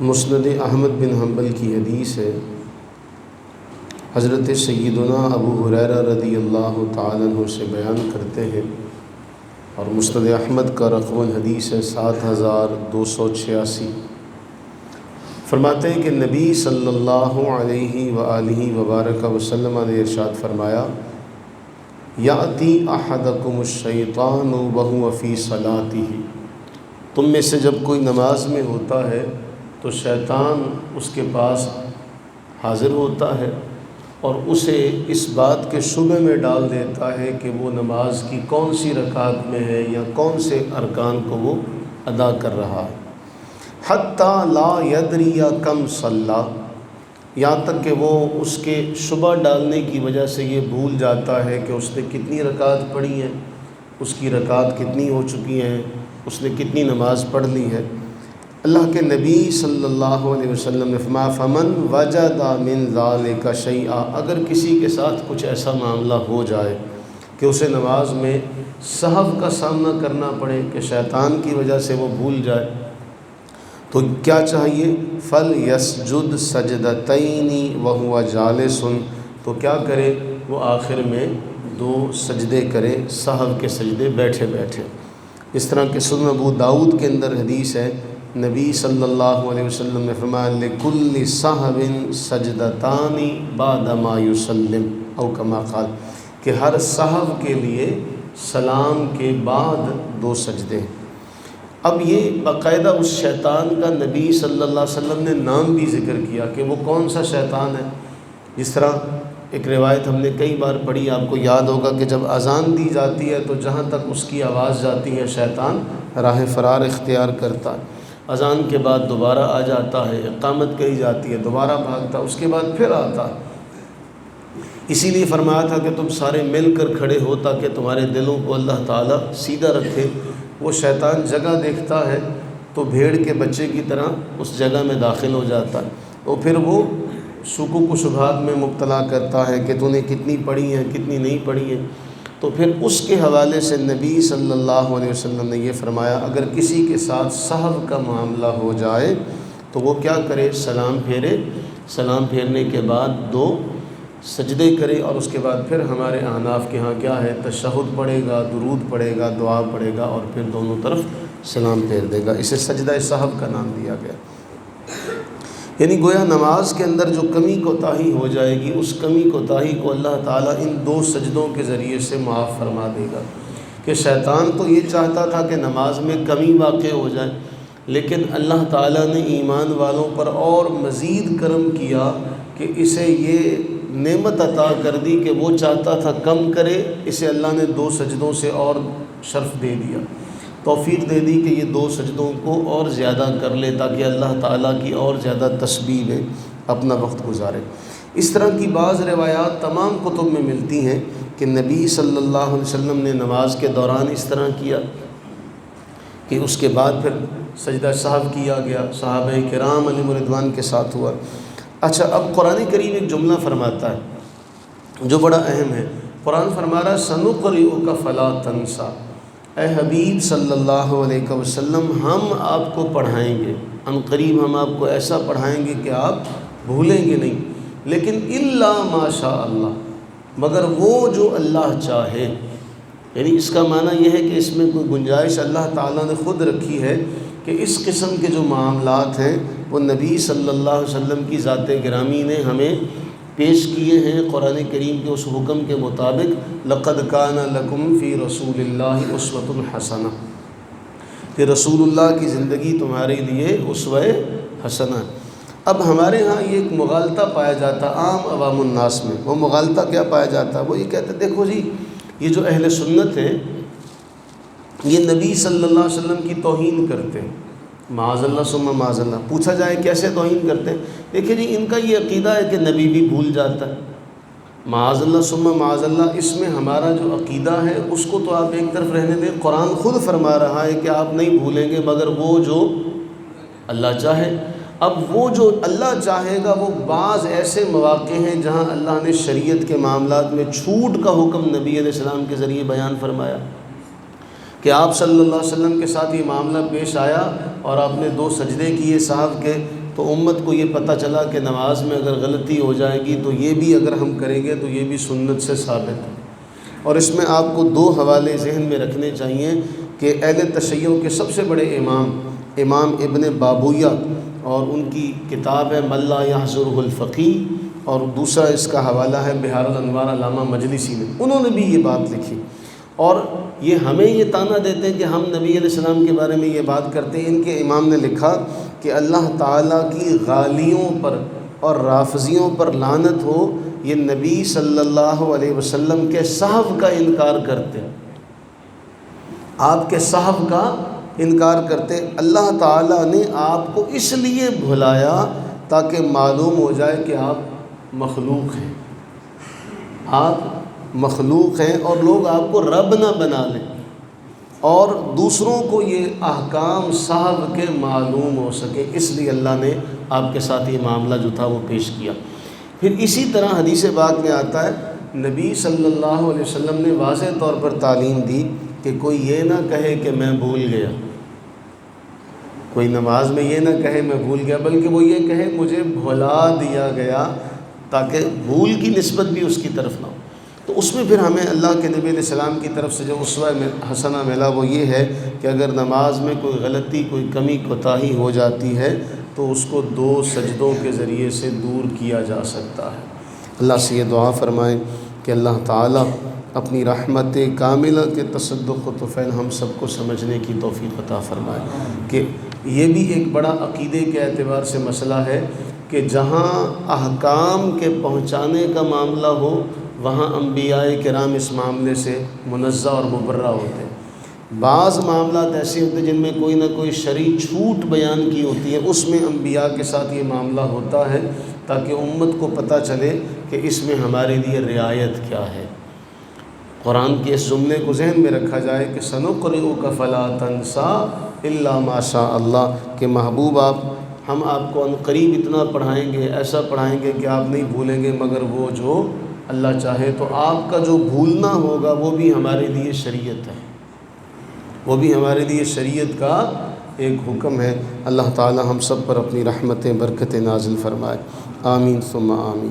مسند احمد بن حنبل کی حدیث ہے، حضرت سیدنا ابو ہریرہ رضی اللہ تعالیٰ عنہ سے بیان کرتے ہیں، اور مسند احمد کا رقم الحدیث ہے 7286۔ فرماتے ہیں کہ نبی صلی اللہ علیہ وآلہ وبارک وسلم نے ارشاد فرمایا، یاتی احدکم الشیطان وہو فی صلاتہ، تم میں سے جب کوئی نماز میں ہوتا ہے تو شیطان اس کے پاس حاضر ہوتا ہے اور اسے اس بات کے شبہ میں ڈال دیتا ہے کہ وہ نماز کی کون سی رکعت میں ہے یا کون سے ارکان کو وہ ادا کر رہا ہے، حتیٰ لا یدری کم صلی، یہاں تک کہ وہ اس کے شبہ ڈالنے کی وجہ سے یہ بھول جاتا ہے کہ اس نے کتنی رکعت پڑھی ہیں، اس کی رکعت کتنی ہو چکی ہیں، اس نے کتنی نماز پڑھ لی ہے۔ اللہ کے نبی صلی اللہ علیہ وسلم نے فرمایا، فمن وجد من ذلک شیئا، اگر کسی کے ساتھ کچھ ایسا معاملہ ہو جائے کہ اسے نماز میں سہو کا سامنا کرنا پڑے کہ شیطان کی وجہ سے وہ بھول جائے، تو کیا چاہیے؟ فَلْيَسْجُدْ سَجْدَتَيْنِ وَهُوَ جَالِسٌ، تو کیا کرے؟ وہ آخر میں 2 سجدے کرے، سہو کے سجدے بیٹھے بیٹھے۔ اس طرح کے سنن ابو داؤد کے اندر حدیث ہے، نبی صلی اللہ علیہ وسلم نے فرمایا، لِكُلِّ سَهْوٍ سَجْدَتَانِ بَعْدَ مَا يُسَلِّمُ، او کما قال، کہ ہر سہو کے لیے سلام کے بعد 2 سجدے۔ اب یہ باقاعدہ اس شیطان کا نبی صلی اللہ علیہ وسلم نے نام بھی ذکر کیا کہ وہ کون سا شیطان ہے۔ جس طرح ایک روایت ہم نے کئی بار پڑھی، آپ کو یاد ہوگا کہ جب اذان دی جاتی ہے تو جہاں تک اس کی آواز جاتی ہے شیطان راہ فرار اختیار کرتا ہے، اذان کے بعد دوبارہ آ جاتا ہے، اقامت کہی جاتی ہے دوبارہ بھاگتا، اس کے بعد پھر آتا ہے۔ اسی لیے فرمایا تھا کہ تم سارے مل کر کھڑے ہو تاکہ تمہارے دلوں کو اللہ تعالیٰ سیدھا رکھے۔ وہ شیطان جگہ دیکھتا ہے تو بھیڑ کے بچے کی طرح اس جگہ میں داخل ہو جاتا ہے، اور پھر وہ شکوک و شبہات میں مبتلا کرتا ہے کہ تو نے کتنی پڑھی ہیں کتنی نہیں پڑھی ہیں۔ تو پھر اس کے حوالے سے نبی صلی اللہ علیہ وسلم نے یہ فرمایا، اگر کسی کے ساتھ سہو کا معاملہ ہو جائے تو وہ کیا کرے؟ سلام پھیرے، سلام پھیرنے کے بعد 2 سجدے کرے، اور اس کے بعد پھر ہمارے احناف کے ہاں کیا ہے؟ تشہد پڑھے گا، درود پڑھے گا، دعا پڑھے گا، اور پھر دونوں طرف سلام پھیر دے گا۔ اسے سجدہ سہو کا نام دیا گیا۔ یعنی گویا نماز کے اندر جو کمی کوتاہی ہو جائے گی، اس کمی کوتاہی کو اللہ تعالیٰ ان 2 سجدوں کے ذریعے سے معاف فرما دے گا۔ کہ شیطان تو یہ چاہتا تھا کہ نماز میں کمی واقع ہو جائے، لیکن اللہ تعالیٰ نے ایمان والوں پر اور مزید کرم کیا کہ اسے یہ نعمت عطا کر دی کہ وہ چاہتا تھا کم کرے، اسے اللہ نے 2 سجدوں سے اور شرف دے دیا، توفیق دے دی کہ یہ 2 سجدوں کو اور زیادہ کر لے تاکہ اللہ تعالیٰ کی اور زیادہ تسبیح میں اپنا وقت گزارے۔ اس طرح کی بعض روایات تمام کتب میں ملتی ہیں کہ نبی صلی اللہ علیہ وسلم نے نماز کے دوران اس طرح کیا کہ اس کے بعد پھر سجدہ سہو کیا گیا، صحابہ کرام علیہم رضوان کے ساتھ ہوا۔ اچھا، اب قرآن کریم ایک جملہ فرماتا ہے جو بڑا اہم ہے۔ قرآن فرما رہا ہے، سَنُقْرِئُكَ فَلَا تَنْسَى، اے حبیب صلی اللہ علیہ وسلم ہم آپ کو پڑھائیں گے، ان قریب ہم آپ کو ایسا پڑھائیں گے کہ آپ بھولیں گے نہیں، لیکن الا ما شاء اللہ، مگر وہ جو اللہ چاہے۔ یعنی اس کا معنی یہ ہے کہ اس میں کوئی گنجائش اللہ تعالیٰ نے خود رکھی ہے کہ اس قسم کے جو معاملات ہیں وہ نبی صلی اللہ علیہ وسلم کی ذات گرامی نے ہمیں پیش کیے ہیں قرآن کریم کے اس حکم کے مطابق، لقد کان لکم فی رسول اللہ اسوۃ حسنہ، کہ رسول اللہ کی زندگی تمہارے لیے اسوہ حسنہ۔ اب ہمارے ہاں یہ ایک مغالطہ پایا جاتا عام عوام الناس میں۔ وہ مغالطہ کیا پایا جاتا؟ وہ یہ کہتے دیکھو جی، یہ جو اہل سنت ہیں یہ نبی صلی اللہ علیہ وسلم کی توہین کرتے ہیں، معاذ اللہ ثم معاذ اللہ۔ پوچھا جائے کیسے توہین کرتے ہیں؟ دیکھیں جی، ان کا یہ عقیدہ ہے کہ نبی بھی بھول جاتا ہے، معاذ اللہ ثم معاذ اللہ۔ اس میں ہمارا جو عقیدہ ہے اس کو تو آپ ایک طرف رہنے دیں، قرآن خود فرما رہا ہے کہ آپ نہیں بھولیں گے مگر وہ جو اللہ چاہے۔ اب وہ جو اللہ چاہے گا وہ بعض ایسے مواقع ہیں جہاں اللہ نے شریعت کے معاملات میں چھوٹ کا حکم نبی علیہ السلام کے ذریعے بیان فرمایا کہ آپ صلی اللہ علیہ وسلم کے ساتھ یہ معاملہ پیش آیا اور آپ نے 2 سجدے کیے صاحب کے، تو تو امت کو یہ پتہ چلا کہ نماز میں اگر غلطی ہو جائے گی تو یہ بھی اگر ہم کریں گے تو یہ بھی سنت سے ثابت ہے۔ اور اس میں آپ کو دو حوالے ذہن میں رکھنے چاہیے کہ اہل تشیع کے سب سے بڑے امام ابن بابویہ، اور ان کی کتاب ہے من لا یحضرہ الفقیہ، اور دوسرا اس کا حوالہ ہے بحار الانوار علامہ مجلسی نے، انہوں نے بھی یہ بات لکھی، اور یہ ہمیں یہ طعنہ دیتے ہیں کہ ہم نبی علیہ السلام کے بارے میں یہ بات کرتے ہیں۔ ان کے امام نے لکھا کہ اللہ تعالیٰ کی غالیوں پر اور رافضیوں پر لعنت ہو، یہ نبی صلی اللہ علیہ وسلم کے صحف کا انکار کرتے، آپ کے صحف کا انکار کرتے۔ اللہ تعالیٰ نے آپ کو اس لیے بھلایا تاکہ معلوم ہو جائے کہ آپ مخلوق ہیں، آپ مخلوق ہیں، اور لوگ آپ کو رب نہ بنا لیں، اور دوسروں کو یہ احکام صحف کے معلوم ہو سکے، اس لیے اللہ نے آپ کے ساتھ یہ معاملہ جو تھا وہ پیش کیا۔ پھر اسی طرح حدیث پاک میں آتا ہے، نبی صلی اللہ علیہ وسلم نے واضح طور پر تعلیم دی کہ کوئی یہ نہ کہے کہ میں بھول گیا، کوئی نماز میں یہ نہ کہے میں بھول گیا، بلکہ وہ یہ کہے مجھے بھلا دیا گیا، تاکہ بھول کی نسبت بھی اس کی طرف نہ ہو۔ تو اس میں پھر ہمیں اللہ کے نبی علیہ السلام کی طرف سے جو اسوہ حسنہ ملا وہ یہ ہے کہ اگر نماز میں کوئی غلطی، کوئی کمی کوتاہی ہو جاتی ہے تو اس کو 2 سجدوں کے ذریعے سے دور کیا جا سکتا ہے۔ اللہ سے یہ دعا فرمائیں کہ اللہ تعالیٰ اپنی رحمت کاملہ کے تصدق و طفیل ہم سب کو سمجھنے کی توفیق عطا فرمائے، کہ یہ بھی ایک بڑا عقیدے کے اعتبار سے مسئلہ ہے کہ جہاں احکام کے پہنچانے کا معاملہ ہو وہاں انبیاء کرام اس معاملے سے منزہ اور مبرہ ہوتے ہیں۔ بعض معاملات ایسے ہوتے ہیں جن میں کوئی نہ کوئی شرعی چھوٹ بیان کی ہوتی ہے، اس میں انبیاء کے ساتھ یہ معاملہ ہوتا ہے تاکہ امت کو پتہ چلے کہ اس میں ہمارے لیے رعایت کیا ہے۔ قرآن کے اس جملے کو ذہن میں رکھا جائے کہ سنقرئک فلا تنسى الا ما شاء اللہ، کہ محبوب ہم آپ کو عنقریب اتنا پڑھائیں گے، ایسا پڑھائیں گے کہ آپ نہیں بھولیں گے مگر وہ جو اللہ چاہے۔ تو آپ کا جو بھولنا ہوگا وہ بھی ہمارے لیے شریعت ہے، وہ بھی ہمارے لیے شریعت کا ایک حکم ہے۔ اللہ تعالی ہم سب پر اپنی رحمتیں برکتیں نازل فرمائے، آمین ثم آمین۔